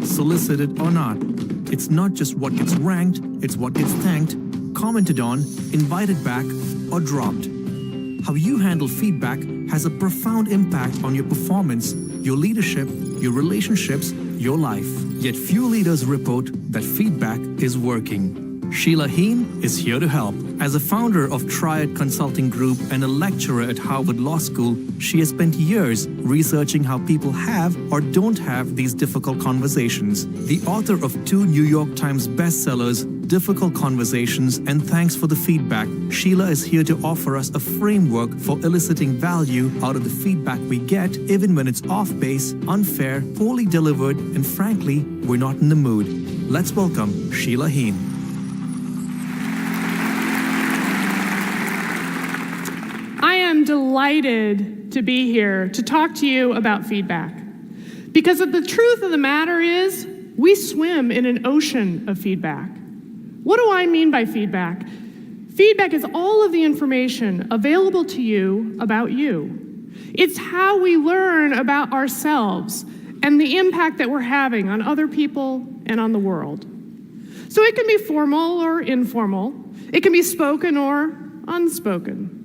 solicited or not. It's not just what gets ranked, it's what gets thanked, commented on, invited back, or dropped. How you handle feedback has a profound impact on your performance, your leadership, your relationships, your life. Yet few leaders report that feedback is working. Sheila Heen is here to help. As a founder of Triad Consulting Group and a lecturer at Harvard Law School, she has spent years researching how people have or don't have these difficult conversations. The author of 2 New York Times bestsellers, Difficult Conversations and Thanks for the Feedback, Sheila is here to offer us a framework for eliciting value out of the feedback we get, even when it's off base, unfair, poorly delivered, and frankly, we're not in the mood. Let's welcome Sheila Heen. I am delighted to be here to talk to you about feedback. Because the truth of the matter is, we swim in an ocean of feedback. What do I mean by feedback? Feedback is all of the information available to you about you. It's how we learn about ourselves and the impact that we're having on other people and on the world. So it can be formal or informal. It can be spoken or unspoken.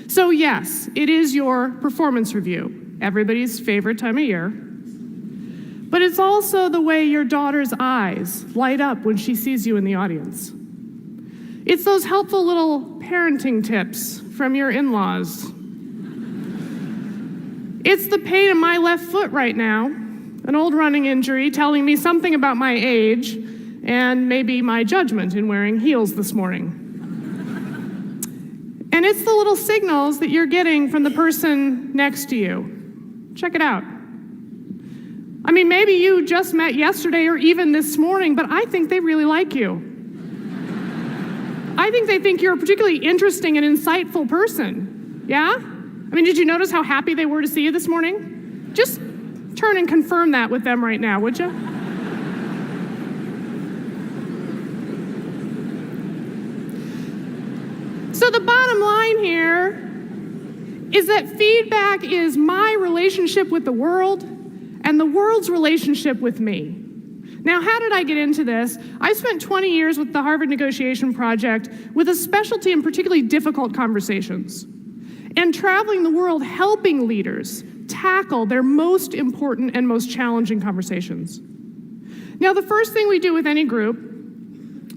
So yes, it is your performance review, everybody's favorite time of year. But it's also the way your daughter's eyes light up when she sees you in the audience. It's those helpful little parenting tips from your in-laws. It's the pain in my left foot right now, an old running injury telling me something about my age and maybe my judgment in wearing heels this morning. And it's the little signals that you're getting from the person next to you. Check it out. I mean, maybe you just met yesterday or even this morning, but I think they really like you. I think they think you're a particularly interesting and insightful person. Yeah? I mean, did you notice how happy they were to see you this morning? Just turn and confirm that with them right now, would you? So the bottom line here is that feedback is my relationship with the world and the world's relationship with me. Now, how did I get into this? I spent 20 years with the Harvard Negotiation Project with a specialty in particularly difficult conversations and traveling the world helping leaders tackle their most important and most challenging conversations. Now, the first thing we do with any group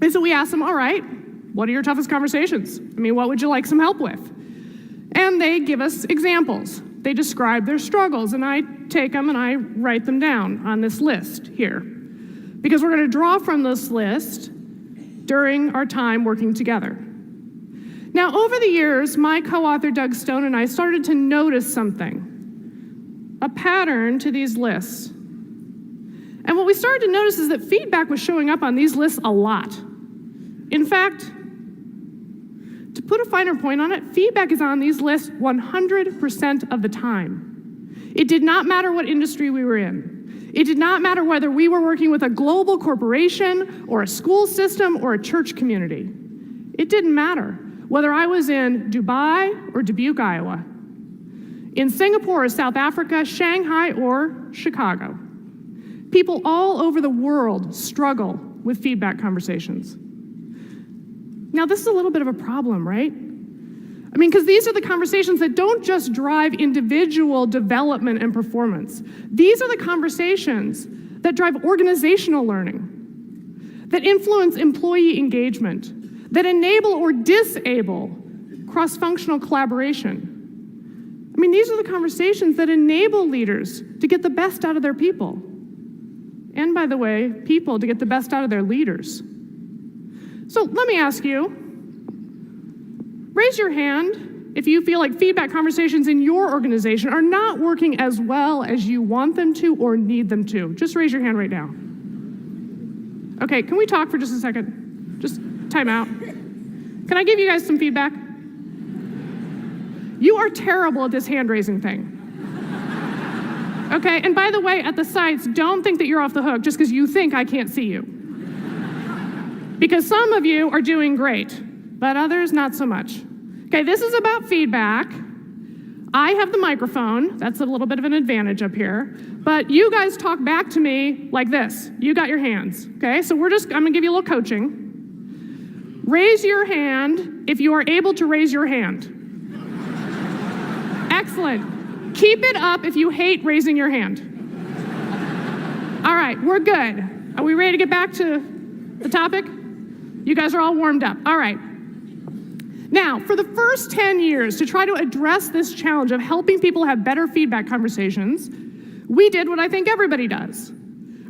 is that we ask them, all right, what are your toughest conversations? I mean, what would you like some help with? And they give us examples. They describe their struggles, and I take them and I write them down on this list here. Because we're going to draw from this list during our time working together. Now, over the years, my co-author Doug Stone and I started to notice something, a pattern to these lists. And what we started to notice is that feedback was showing up on these lists a lot. In fact, to put a finer point on it, feedback is on these lists 100% of the time. It did not matter what industry we were in. It did not matter whether we were working with a global corporation or a school system or a church community. It didn't matter whether I was in Dubai or Dubuque, Iowa, in Singapore or South Africa, Shanghai or Chicago. People all over the world struggle with feedback conversations. Now, this is a little bit of a problem, right? I mean, because these are the conversations that don't just drive individual development and performance. These are the conversations that drive organizational learning, that influence employee engagement, that enable or disable cross-functional collaboration. I mean, these are the conversations that enable leaders to get the best out of their people. And by the way, people to get the best out of their leaders. So let me ask you, raise your hand if you feel like feedback conversations in your organization are not working as well as you want them to or need them to. Just raise your hand right now. Okay, can we talk for just a second? Just time out. Can I give you guys some feedback? You are terrible at this hand-raising thing. Okay, and by the way, at the sites, don't think that you're off the hook just because you think I can't see you. Because some of you are doing great, but others not so much. Okay, this is about feedback. I have the microphone. That's a little bit of an advantage up here. But you guys talk back to me like this. You got your hands, okay? So I'm gonna give you a little coaching. Raise your hand if you are able to raise your hand. Excellent. Keep it up if you hate raising your hand. All right, we're good. Are we ready to get back to the topic? You guys are all warmed up. All right. Now, for the first 10 years, to try to address this challenge of helping people have better feedback conversations, we did what I think everybody does,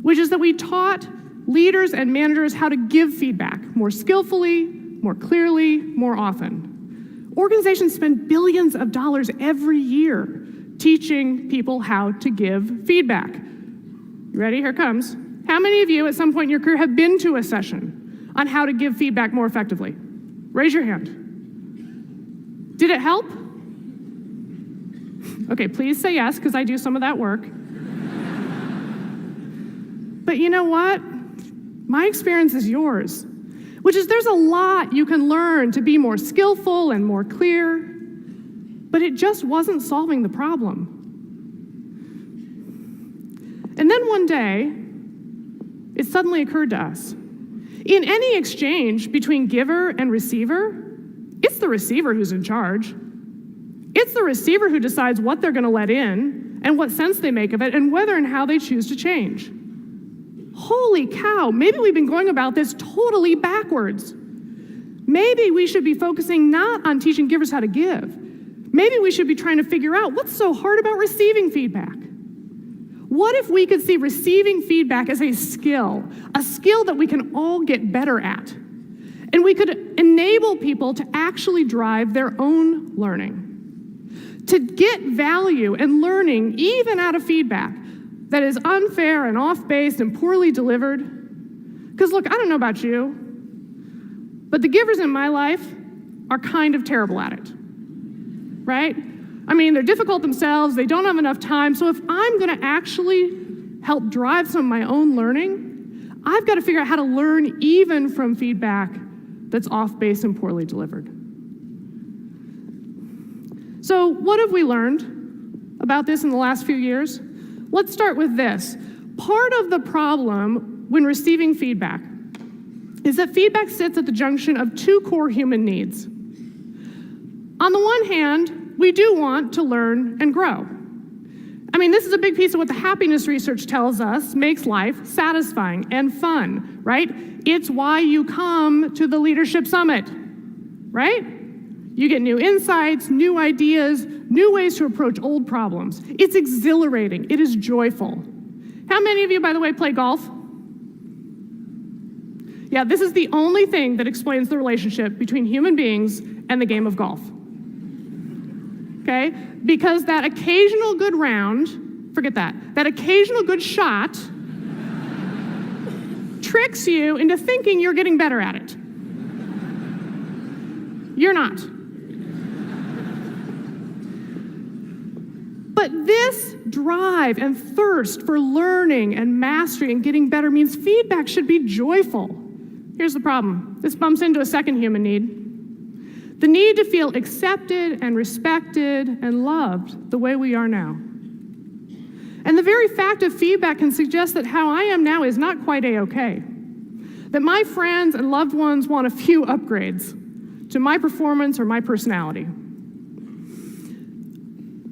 which is that we taught leaders and managers how to give feedback more skillfully, more clearly, more often. Organizations spend billions of dollars every year teaching people how to give feedback. You ready? Here it comes. How many of you at some point in your career have been to a session on how to give feedback more effectively? Raise your hand. Did it help? Okay, please say yes, because I do some of that work. But you know what? My experience is yours, which is there's a lot you can learn to be more skillful and more clear, but it just wasn't solving the problem. And then one day, it suddenly occurred to us. In any exchange between giver and receiver, it's the receiver who's in charge. It's the receiver who decides what they're going to let in and what sense they make of it and whether and how they choose to change. Holy cow, maybe we've been going about this totally backwards. Maybe we should be focusing not on teaching givers how to give. Maybe we should be trying to figure out what's so hard about receiving feedback. What if we could see receiving feedback as a skill that we can all get better at? And we could enable people to actually drive their own learning, to get value and learning even out of feedback that is unfair and off-base and poorly delivered. Because look, I don't know about you, but the givers in my life are kind of terrible at it, right? I mean, they're difficult themselves, they don't have enough time, so if I'm gonna actually help drive some of my own learning, I've got to figure out how to learn even from feedback that's off-base and poorly delivered. So what have we learned about this in the last few years? Let's start with this. Part of the problem when receiving feedback is that feedback sits at the junction of two core human needs. On the one hand, we do want to learn and grow. I mean, this is a big piece of what the happiness research tells us makes life satisfying and fun, right? It's why you come to the Leadership Summit, right? You get new insights, new ideas, new ways to approach old problems. It's exhilarating. It is joyful. How many of you, by the way, play golf? Yeah, this is the only thing that explains the relationship between human beings and the game of golf. Okay? Because that occasional good round, forget that occasional good shot tricks you into thinking you're getting better at it. You're not. But this drive and thirst for learning and mastery and getting better means feedback should be joyful. Here's the problem. This bumps into a second human need. The need to feel accepted and respected and loved the way we are now. And the very fact of feedback can suggest that how I am now is not quite A-okay. That my friends and loved ones want a few upgrades to my performance or my personality.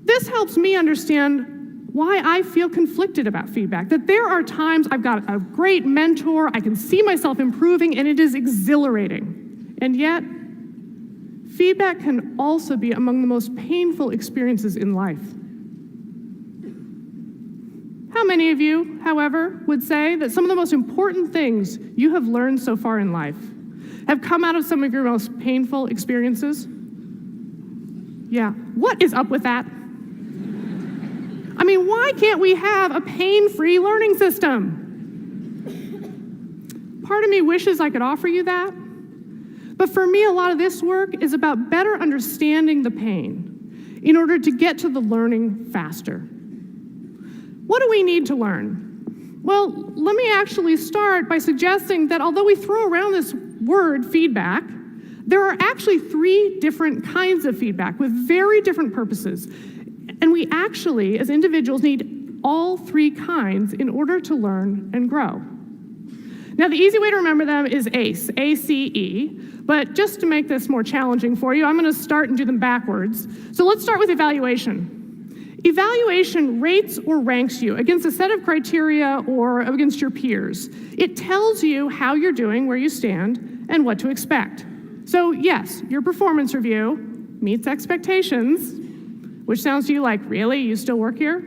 This helps me understand why I feel conflicted about feedback, that there are times I've got a great mentor, I can see myself improving, and it is exhilarating. And yet, feedback can also be among the most painful experiences in life. How many of you, however, would say that some of the most important things you have learned so far in life have come out of some of your most painful experiences? Yeah, what is up with that? I mean, why can't we have a pain-free learning system? Part of me wishes I could offer you that. But for me, a lot of this work is about better understanding the pain in order to get to the learning faster. What do we need to learn? Well, let me actually start by suggesting that although we throw around this word feedback, there are actually 3 different kinds of feedback with very different purposes. And we actually, as individuals, need all three kinds in order to learn and grow. Now, the easy way to remember them is ACE, A-C-E, but just to make this more challenging for you, I'm going to start and do them backwards. So let's start with evaluation. Evaluation rates or ranks you against a set of criteria or against your peers. It tells you how you're doing, where you stand, and what to expect. So yes, your performance review meets expectations, which sounds to you like, really, you still work here?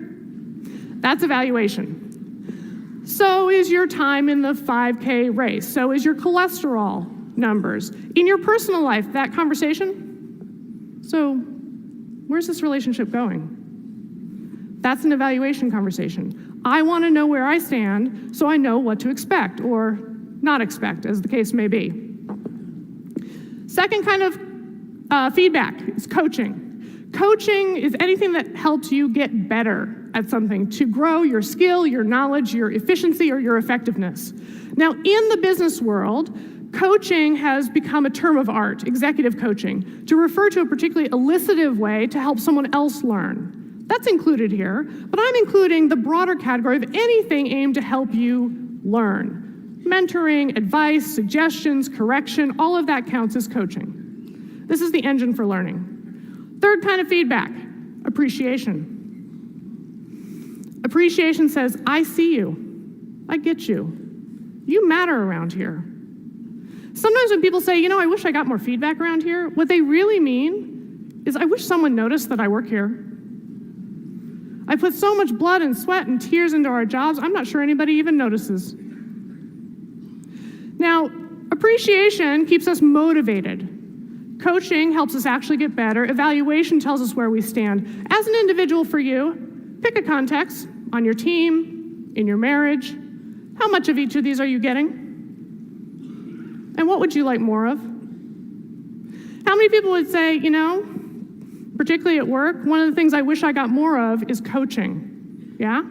That's evaluation. So is your time in the 5K race. So is your cholesterol numbers. In your personal life, that conversation, so where's this relationship going? That's an evaluation conversation. I want to know where I stand so I know what to expect or not expect, as the case may be. Second kind of feedback is coaching. Coaching is anything that helps you get better at something, to grow your skill, your knowledge, your efficiency, or your effectiveness. Now, in the business world, coaching has become a term of art, executive coaching, to refer to a particularly elicitive way to help someone else learn. That's included here, but I'm including the broader category of anything aimed to help you learn. Mentoring, advice, suggestions, correction, all of that counts as coaching. This is the engine for learning. Third kind of feedback, appreciation. Appreciation says, I see you, I get you, you matter around here. Sometimes when people say, I wish I got more feedback around here, what they really mean is, I wish someone noticed that I work here. I put so much blood and sweat and tears into our jobs, I'm not sure anybody even notices. Now, appreciation keeps us motivated. Coaching helps us actually get better. Evaluation tells us where we stand. As an individual for you, pick a context on your team, in your marriage. How much of each of these are you getting? And what would you like more of? How many people would say, particularly at work, one of the things I wish I got more of is coaching. Yeah?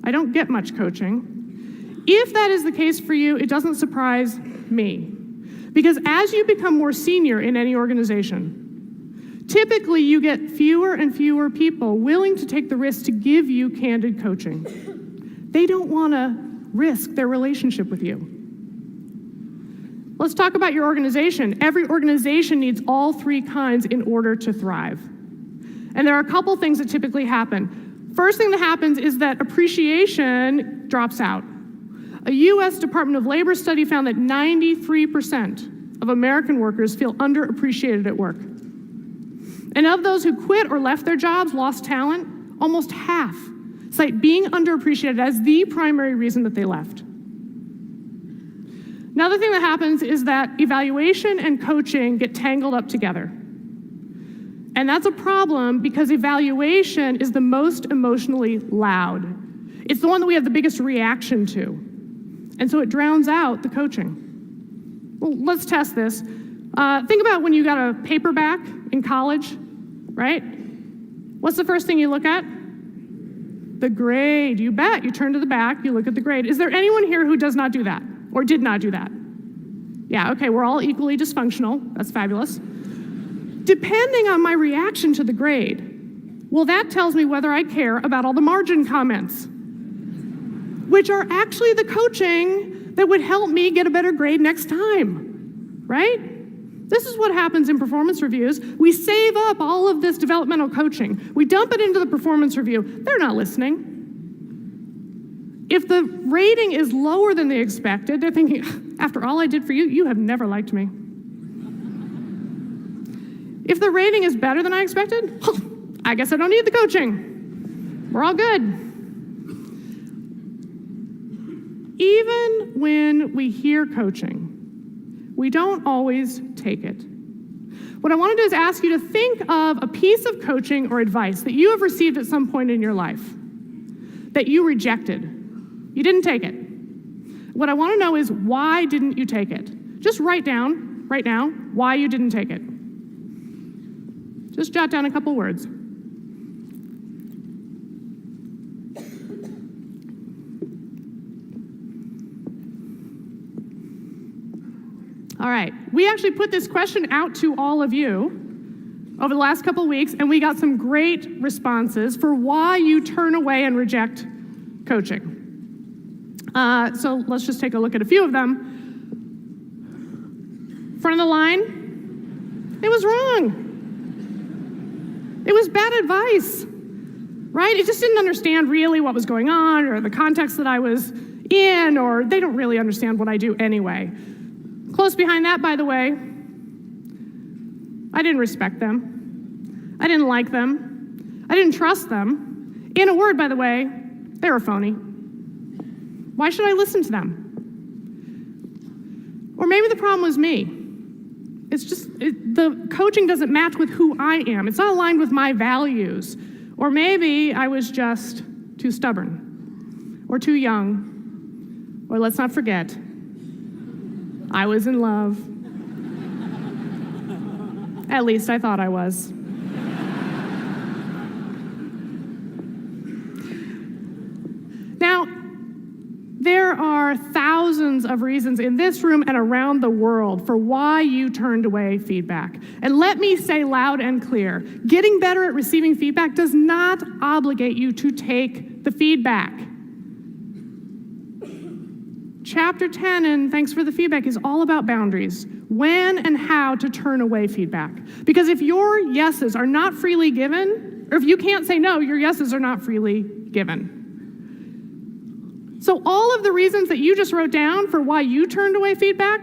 I don't get much coaching. If that is the case for you, it doesn't surprise me. Because as you become more senior in any organization, typically you get fewer and fewer people willing to take the risk to give you candid coaching. They don't want to risk their relationship with you. Let's talk about your organization. Every organization needs all three kinds in order to thrive. And there are a couple things that typically happen. First thing that happens is that appreciation drops out. A U.S. Department of Labor study found that 93% of American workers feel underappreciated at work. And of those who quit or left their jobs, lost talent, almost half cite being underappreciated as the primary reason that they left. Another thing that happens is that evaluation and coaching get tangled up together. And that's a problem because evaluation is the most emotionally loud. It's the one that we have the biggest reaction to. And so it drowns out the coaching. Well, let's test this. Think about when you got a paperback in college, right? What's the first thing you look at? The grade. You bet. You turn to the back, you look at the grade. Is there anyone here who does not do that or did not do that? Yeah, okay, we're all equally dysfunctional. That's fabulous. Depending on my reaction to the grade, well, that tells me whether I care about all the margin comments, which are actually the coaching that would help me get a better grade next time, right? This is what happens in performance reviews. We save up all of this developmental coaching. We dump it into the performance review. They're not listening. If the rating is lower than they expected, they're thinking, after all I did for you, you have never liked me. If the rating is better than I expected, I guess I don't need the coaching. We're all good. Even when we hear coaching, we don't always take it. What I want to do is ask you to think of a piece of coaching or advice that you have received at some point in your life that you rejected. You didn't take it. What I want to know is, why didn't you take it? Just write down, right now, why you didn't take it. Just jot down a couple words. All right, we actually put this question out to all of you over the last couple of weeks, and we got some great responses for why you turn away and reject coaching. So let's just take a look at a few of them. Front of the line, it was wrong. It was bad advice, right? It just didn't understand really what was going on or the context that I was in, or they don't really understand what I do anyway. Close behind that, by the way, I didn't respect them. I didn't like them. I didn't trust them. In a word, by the way, they were phony. Why should I listen to them? Or maybe the problem was me. It's just, the coaching doesn't match with who I am. It's not aligned with my values. Or maybe I was just too stubborn or too young. Or let's not forget, I was in love. At least I thought I was. Now, there are thousands of reasons in this room and around the world for why you turned away feedback. And let me say loud and clear, getting better at receiving feedback does not obligate you to take the feedback. Chapter 10 in Thanks for the Feedback is all about boundaries, when and how to turn away feedback. Because if your yeses are not freely given, or if you can't say no, your yeses are not freely given. So all of the reasons that you just wrote down for why you turned away feedback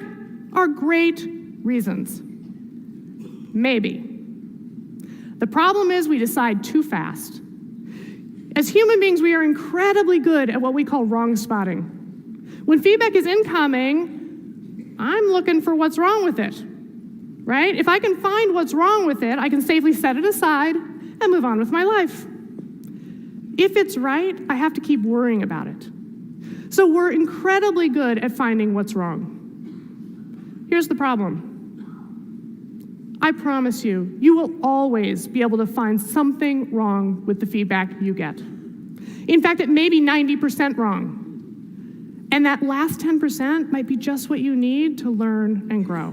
are great reasons. Maybe. The problem is we decide too fast. As human beings, we are incredibly good at what we call wrong spotting. When feedback is incoming, I'm looking for what's wrong with it, right? If I can find what's wrong with it, I can safely set it aside and move on with my life. If it's right, I have to keep worrying about it. So we're incredibly good at finding what's wrong. Here's the problem. I promise you, you will always be able to find something wrong with the feedback you get. In fact, it may be 90% wrong. And that last 10% might be just what you need to learn and grow.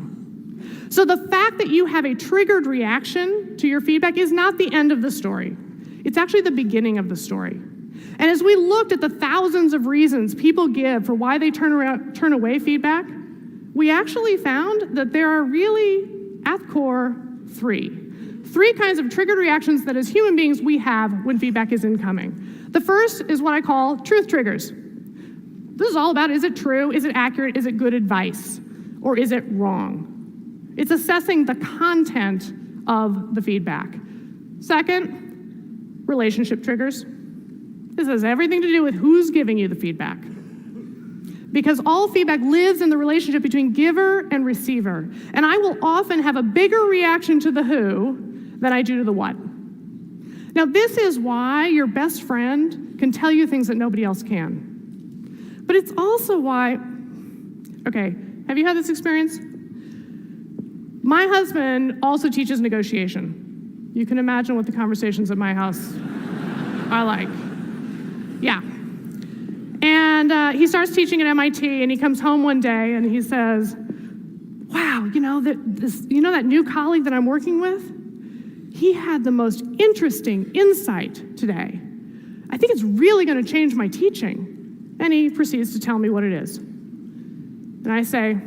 So the fact that you have a triggered reaction to your feedback is not the end of the story. It's actually the beginning of the story. And as we looked at the thousands of reasons people give for why they turn away feedback, we actually found that there are really, at the core, three kinds of triggered reactions that as human beings we have when feedback is incoming. The first is what I call truth triggers. This is all about, is it true, is it accurate, is it good advice, or is it wrong? It's assessing the content of the feedback. Second, relationship triggers. This has everything to do with who's giving you the feedback. Because all feedback lives in the relationship between giver and receiver. And I will often have a bigger reaction to the who than I do to the what. Now, this is why your best friend can tell you things that nobody else can. But it's also why, okay, have you had this experience? My husband also teaches negotiation. You can imagine what the conversations at my house are like. Yeah. And he starts teaching at MIT, and he comes home one day, and he says, wow, that new colleague that I'm working with, he had the most interesting insight today. I think it's really going to change my teaching. And he proceeds to tell me what it is. And I say,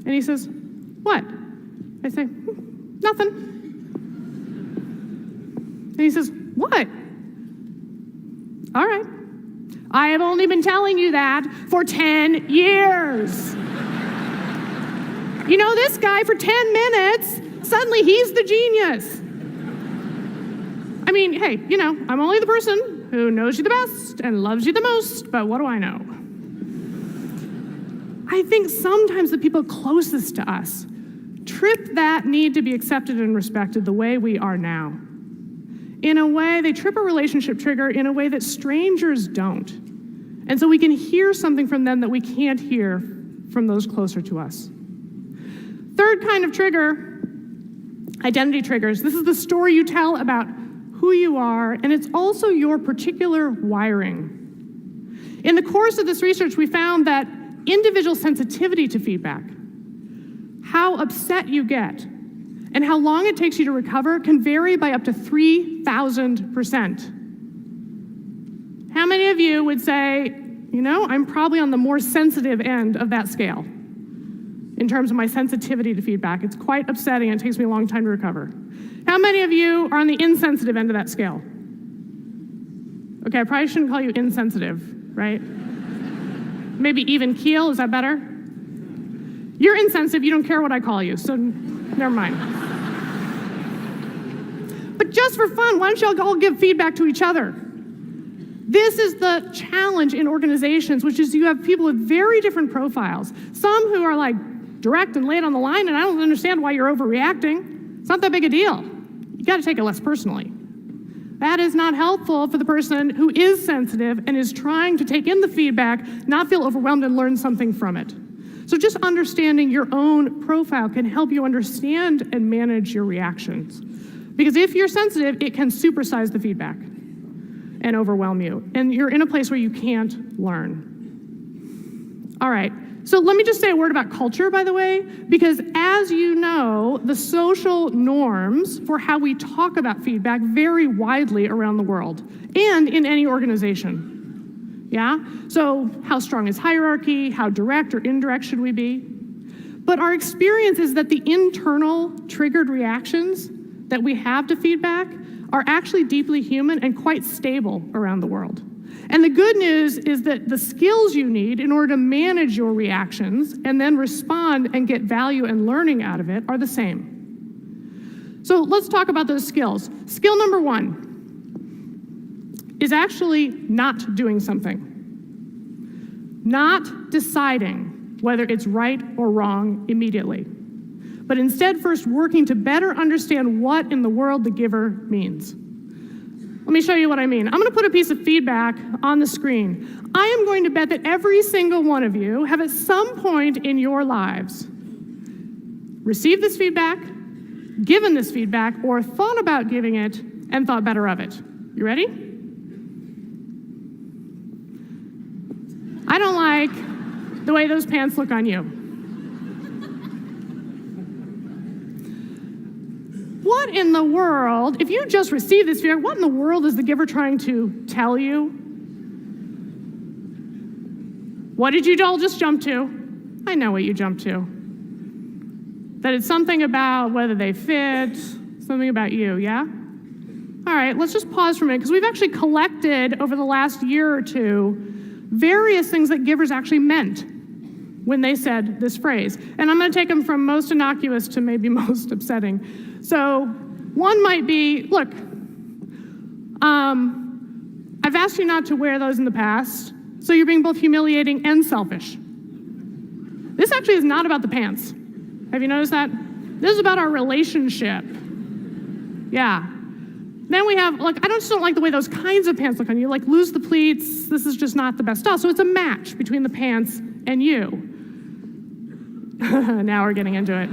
And he says, what? I say, nothing. And he says, what? All right. I have only been telling you that for 10 years. You know, this guy for 10 minutes, suddenly he's the genius. I mean, hey, I'm only the person who knows you the best and loves you the most, but what do I know? I think sometimes the people closest to us trip that need to be accepted and respected the way we are now. In a way, they trip a relationship trigger in a way that strangers don't. And so we can hear something from them that we can't hear from those closer to us. Third kind of trigger, identity triggers. This is the story you tell about who you are, and it's also your particular wiring. In the course of this research, we found that individual sensitivity to feedback, how upset you get and how long it takes you to recover can vary by up to 3,000%. How many of you would say, I'm probably on the more sensitive end of that scale in terms of my sensitivity to feedback? It's quite upsetting and it takes me a long time to recover. How many of you are on the insensitive end of that scale? Okay, I probably shouldn't call you insensitive, right? Maybe even keel, is that better? You're insensitive, you don't care what I call you, so never mind. But just for fun, why don't you all give feedback to each other? This is the challenge in organizations, which is you have people with very different profiles. Some who are like direct and lay it on the line, and I don't understand why you're overreacting. It's not that big a deal. You got to take it less personally. That is not helpful for the person who is sensitive and is trying to take in the feedback, not feel overwhelmed and learn something from it. So just understanding your own profile can help you understand and manage your reactions. Because if you're sensitive, it can supersize the feedback and overwhelm you. And you're in a place where you can't learn. All right, so let me just say a word about culture, by the way, because as you know, the social norms for how we talk about feedback vary widely around the world and in any organization. Yeah? So how strong is hierarchy? How direct or indirect should we be? But our experience is that the internal triggered reactions that we have to feedback are actually deeply human and quite stable around the world. And the good news is that the skills you need in order to manage your reactions and then respond and get value and learning out of it are the same. So let's talk about those skills. Skill number 1 is actually not doing something. Not deciding whether it's right or wrong immediately, but instead first working to better understand what in the world the giver means. Let me show you what I mean. I'm going to put a piece of feedback on the screen. I am going to bet that every single one of you have at some point in your lives received this feedback, given this feedback, or thought about giving it and thought better of it. You ready? I don't like the way those pants look on you. What in the world, if you just received this feedback, what in the world is the giver trying to tell you? What did you all just jump to? I know what you jumped to. That it's something about whether they fit, something about you, yeah? All right, let's just pause for a minute, because we've actually collected over the last year or two various things that givers actually meant when they said this phrase. And I'm going to take them from most innocuous to maybe most upsetting. So one might be, look, I've asked you not to wear those in the past, so you're being both humiliating and selfish. This actually is not about the pants. Have you noticed that? This is about our relationship. Yeah. Then we have, I just don't like the way those kinds of pants look on you. Like, lose the pleats. This is just not the best style. So it's a match between the pants and you. Now we're getting into it.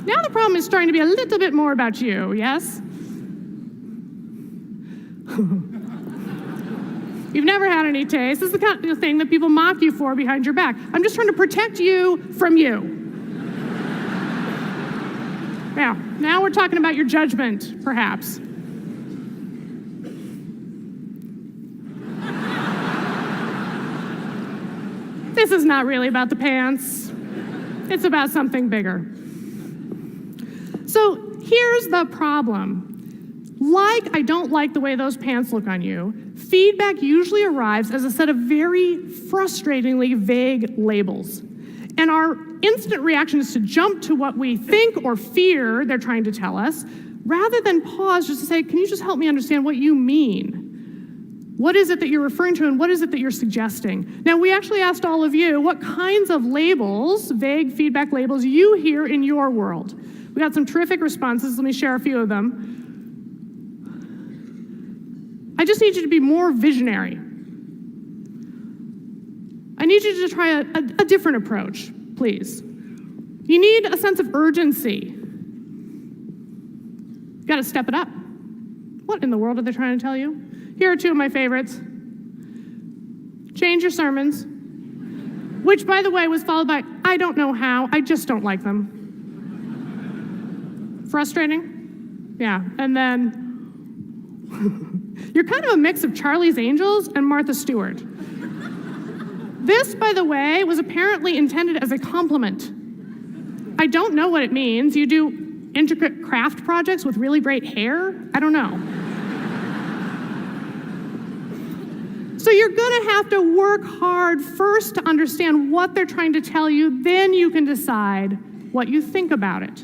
Now the problem is starting to be a little bit more about you, yes? You've never had any taste. This is the kind of thing that people mock you for behind your back. I'm just trying to protect you from you. Now we're talking about your judgment, perhaps. This is not really about the pants. It's about something bigger. So here's the problem. Like I don't like the way those pants look on you, feedback usually arrives as a set of very frustratingly vague labels. And our instant reaction is to jump to what we think or fear they're trying to tell us, rather than pause just to say, can you just help me understand what you mean? What is it that you're referring to, and what is it that you're suggesting? Now, we actually asked all of you what kinds of labels, vague feedback labels, you hear in your world. We got some terrific responses. Let me share a few of them. I just need you to be more visionary. I need you to try a different approach, please. You need a sense of urgency. You got to step it up. What in the world are they trying to tell you? Here are two of my favorites. Change your sermons, which, by the way, was followed by, I don't know how. I just don't like them. Frustrating? Yeah. And then you're kind of a mix of Charlie's Angels and Martha Stewart. This, by the way, was apparently intended as a compliment. I don't know what it means. You do intricate craft projects with really great hair? I don't know. So you're going to have to work hard first to understand what they're trying to tell you, then you can decide what you think about it.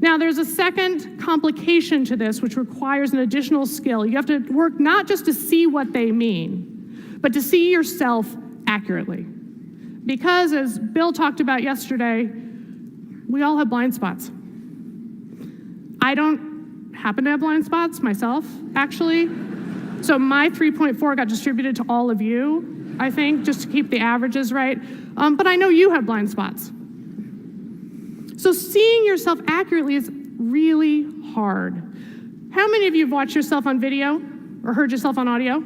Now, there's a second complication to this, which requires an additional skill. You have to work not just to see what they mean, but to see yourself accurately. Because, as Bill talked about yesterday, we all have blind spots. I don't happen to have blind spots myself, actually. So my 3.4 got distributed to all of you, I think, just to keep the averages right. But I know you have blind spots. So seeing yourself accurately is really hard. How many of you have watched yourself on video or heard yourself on audio?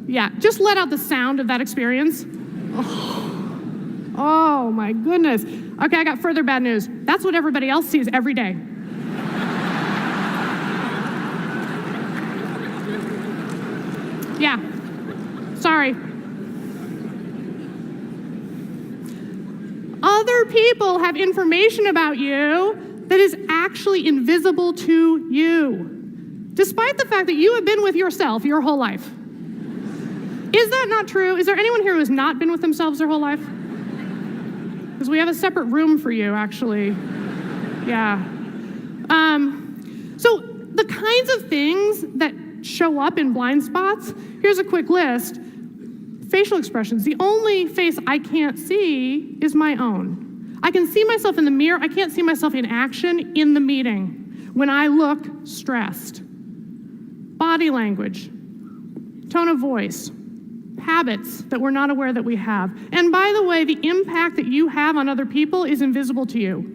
Yeah, just let out the sound of that experience. Oh my goodness. Okay, I got further bad news. That's what everybody else sees every day. Yeah, sorry. Other people have information about you that is actually invisible to you, despite the fact that you have been with yourself your whole life. Is that not true? Is there anyone here who has not been with themselves their whole life? Because we have a separate room for you, actually. Yeah. So the kinds of things that show up in blind spots, here's a quick list. Facial expressions. The only face I can't see is my own. I can see myself in the mirror. I can't see myself in action in the meeting when I look stressed. Body language, tone of voice, habits that we're not aware that we have. And by the way, the impact that you have on other people is invisible to you.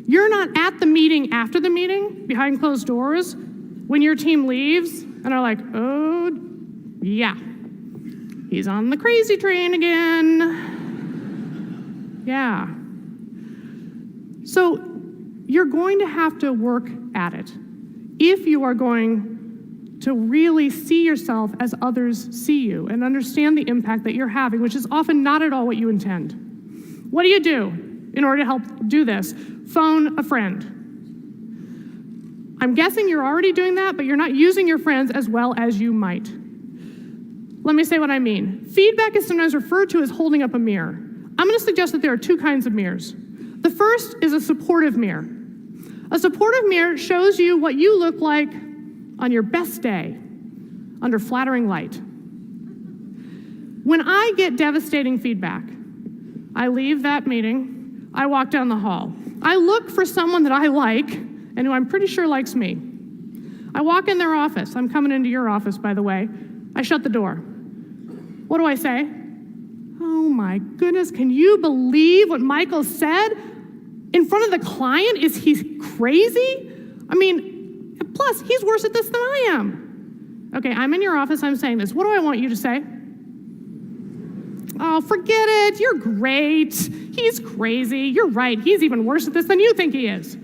You're not at the meeting after the meeting, behind closed doors, when your team leaves and are like, oh, yeah. He's on the crazy train again. Yeah. So you're going to have to work at it if you are going to really see yourself as others see you and understand the impact that you're having, which is often not at all what you intend. What do you do in order to help do this? Phone a friend. I'm guessing you're already doing that, but you're not using your friends as well as you might. Let me say what I mean. Feedback is sometimes referred to as holding up a mirror. I'm going to suggest that there are two kinds of mirrors. The first is a supportive mirror. A supportive mirror shows you what you look like on your best day, under flattering light. When I get devastating feedback, I leave that meeting, I walk down the hall. I look for someone that I like and who I'm pretty sure likes me. I walk in their office. I'm coming into your office, by the way. I shut the door. What do I say? Oh my goodness, can you believe what Michael said? In front of the client, is he crazy? I mean, plus, he's worse at this than I am. Okay, I'm in your office, I'm saying this. What do I want you to say? Oh, forget it, you're great. He's crazy, you're right. He's even worse at this than you think he is,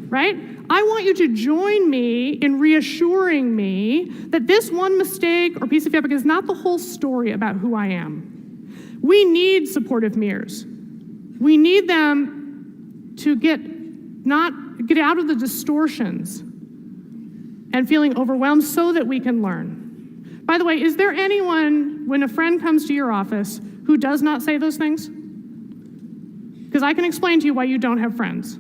right? I want you to join me in reassuring me that this one mistake or piece of feedback is not the whole story about who I am. We need supportive mirrors. We need them to get out of the distortions and feeling overwhelmed so that we can learn. By the way, is there anyone, when a friend comes to your office, who does not say those things? Because I can explain to you why you don't have friends.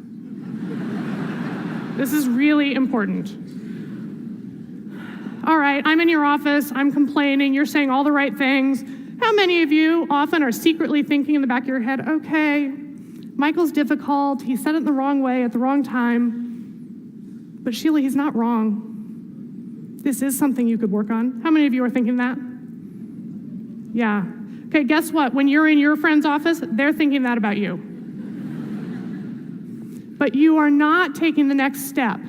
This is really important. All right, I'm in your office, I'm complaining, you're saying all the right things. How many of you often are secretly thinking in the back of your head, okay, Michael's difficult, he said it the wrong way at the wrong time, but Sheila, he's not wrong. This is something you could work on. How many of you are thinking that? Yeah. Okay, guess what? When you're in your friend's office, they're thinking that about you. But you are not taking the next step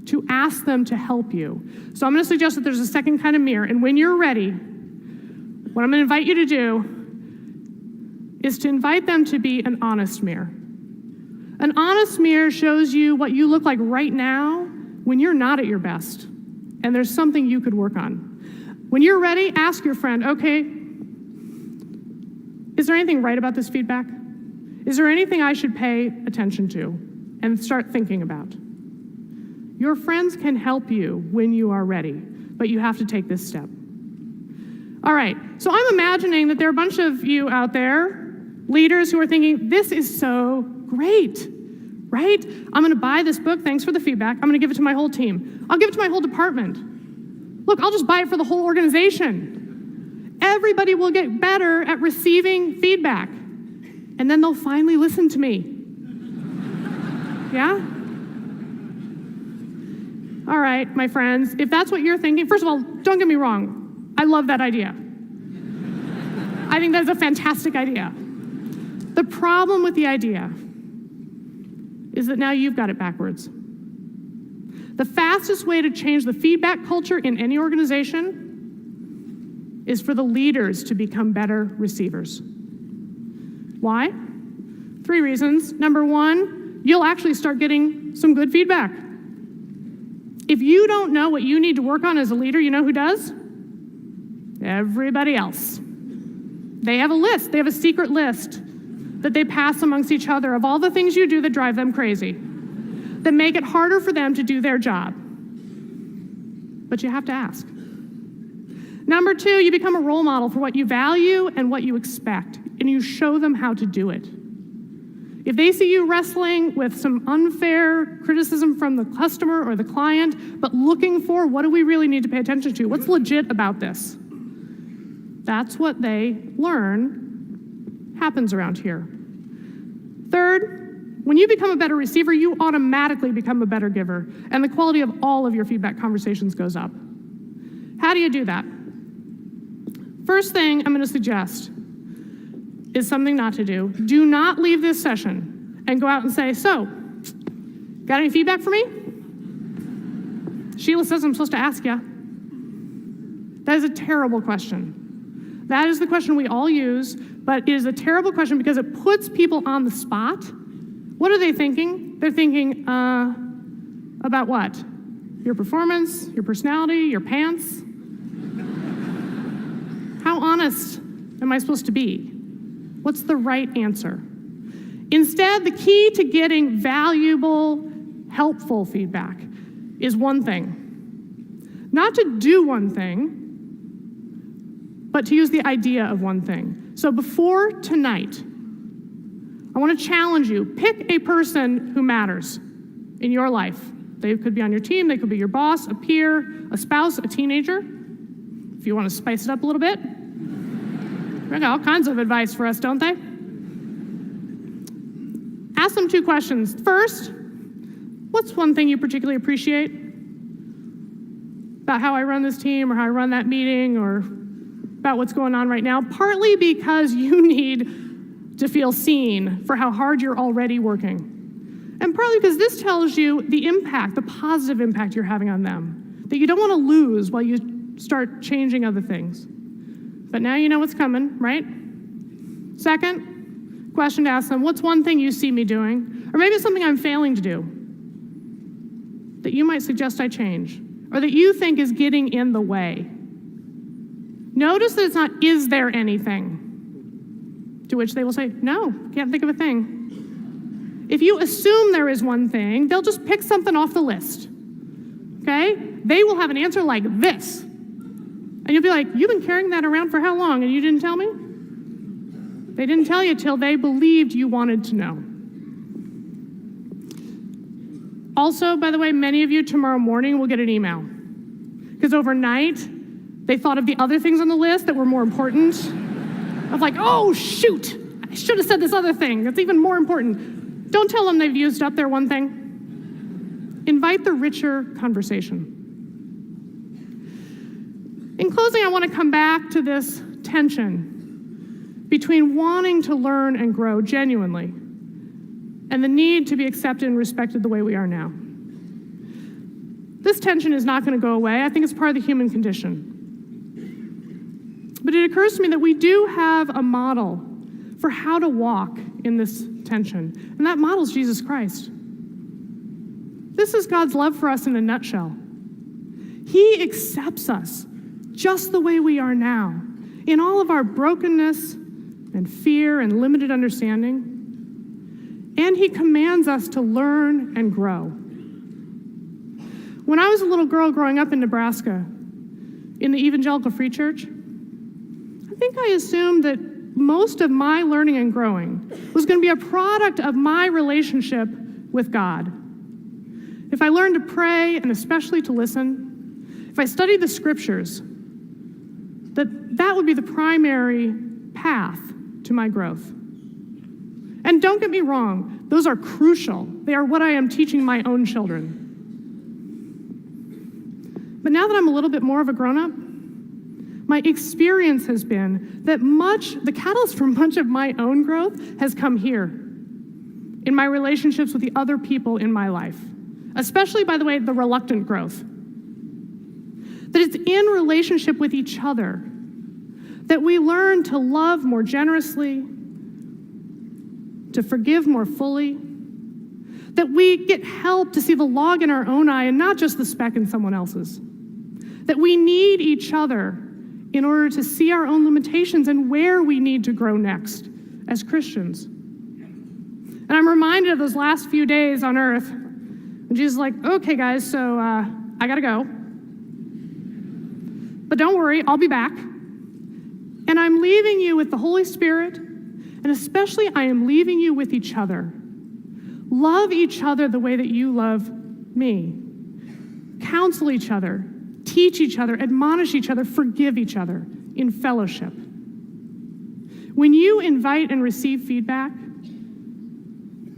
to ask them to help you. So I'm going to suggest that there's a second kind of mirror, and when you're ready, what I'm going to invite you to do is to invite them to be an honest mirror. An honest mirror shows you what you look like right now when you're not at your best, and there's something you could work on. When you're ready, ask your friend, okay, is there anything right about this feedback? Is there anything I should pay attention to and start thinking about? Your friends can help you when you are ready, but you have to take this step. All right, so I'm imagining that there are a bunch of you out there, leaders who are thinking, this is so great, right? I'm gonna buy this book, thanks for the feedback. I'm gonna give it to my whole team. I'll give it to my whole department. Look, I'll just buy it for the whole organization. Everybody will get better at receiving feedback, and then they'll finally listen to me. Yeah? All right, my friends, if that's what you're thinking, first of all, don't get me wrong. I love that idea. I think that's a fantastic idea. The problem with the idea is that now you've got it backwards. The fastest way to change the feedback culture in any organization is for the leaders to become better receivers. Why? 3 reasons. Number 1, you'll actually start getting some good feedback. If you don't know what you need to work on as a leader, you know who does? Everybody else. They have a list. They have a secret list that they pass amongst each other of all the things you do that drive them crazy, that make it harder for them to do their job. But you have to ask. Number 2, you become a role model for what you value and what you expect, and you show them how to do it. If they see you wrestling with some unfair criticism from the customer or the client, but looking for what do we really need to pay attention to, what's legit about this? That's what they learn happens around here. Third, when you become a better receiver, you automatically become a better giver, and the quality of all of your feedback conversations goes up. How do you do that? First thing I'm going to suggest is something not to do. Do not leave this session and go out and say, so, got any feedback for me? Sheila says I'm supposed to ask you. That is a terrible question. That is the question we all use, but it is a terrible question because it puts people on the spot. What are they thinking? They're thinking, about what? Your performance, your personality, your pants? How honest am I supposed to be? What's the right answer? Instead, the key to getting valuable, helpful feedback is one thing. Not to do one thing, but to use the idea of one thing. So before tonight, I want to challenge you. Pick a person who matters in your life. They could be on your team, they could be your boss, a peer, a spouse, a teenager. If you want to spice it up a little bit. They got all kinds of advice for us, don't they? Ask them 2 questions. First, what's one thing you particularly appreciate about how I run this team or how I run that meeting or about what's going on right now? Partly because you need to feel seen for how hard you're already working. And partly because this tells you the impact, the positive impact you're having on them, that you don't want to lose while you start changing other things. But now you know what's coming, right? Second question to ask them, what's one thing you see me doing? Or maybe it's something I'm failing to do that you might suggest I change, or that you think is getting in the way. Notice that it's not, is there anything? To which they will say, no, can't think of a thing. If you assume there is one thing, they'll just pick something off the list, okay? They will have an answer like this. And you'll be like, you've been carrying that around for how long and you didn't tell me? They didn't tell you till they believed you wanted to know. Also, by the way, many of you tomorrow morning will get an email. Because overnight, they thought of the other things on the list that were more important. Of like, oh, shoot, I should have said this other thing. That's even more important. Don't tell them they've used up their one thing. Invite the richer conversation. In closing, I want to come back to this tension between wanting to learn and grow genuinely and the need to be accepted and respected the way we are now. This tension is not going to go away. I think it's part of the human condition. But it occurs to me that we do have a model for how to walk in this tension. And that models Jesus Christ. This is God's love for us in a nutshell. He accepts us just the way we are now, in all of our brokenness and fear and limited understanding. And he commands us to learn and grow. When I was a little girl growing up in Nebraska, in the Evangelical Free Church, I think I assumed that most of my learning and growing was going to be a product of my relationship with God. If I learned to pray, and especially to listen, if I studied the scriptures, that would be the primary path to my growth. And don't get me wrong, those are crucial. They are what I am teaching my own children. But now that I'm a little bit more of a grown-up, my experience has been that the catalyst for much of my own growth has come here, in my relationships with the other people in my life, especially, by the way, the reluctant growth. That it's in relationship with each other that we learn to love more generously, to forgive more fully, that we get help to see the log in our own eye and not just the speck in someone else's, that we need each other in order to see our own limitations and where we need to grow next as Christians. And I'm reminded of those last few days on earth when Jesus is like, okay, guys, so I gotta go. But don't worry, I'll be back. And I'm leaving you with the Holy Spirit, and especially I am leaving you with each other. Love each other the way that you love me. Counsel each other, teach each other, admonish each other, forgive each other in fellowship. When you invite and receive feedback,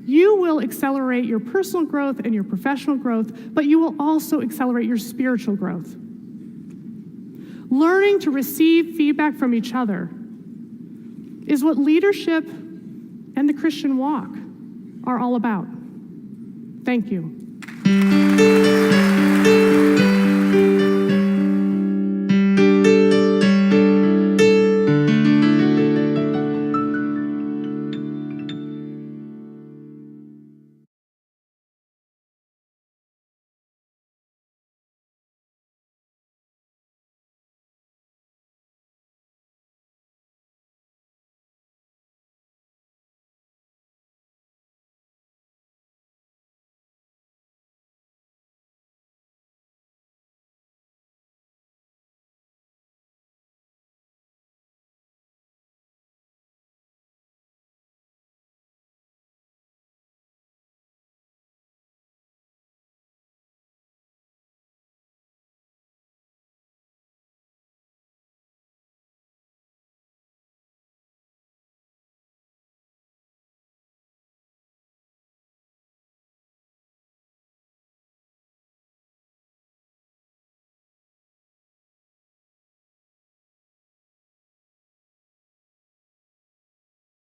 you will accelerate your personal growth and your professional growth, but you will also accelerate your spiritual growth. Learning to receive feedback from each other is what leadership and the Christian walk are all about. Thank you.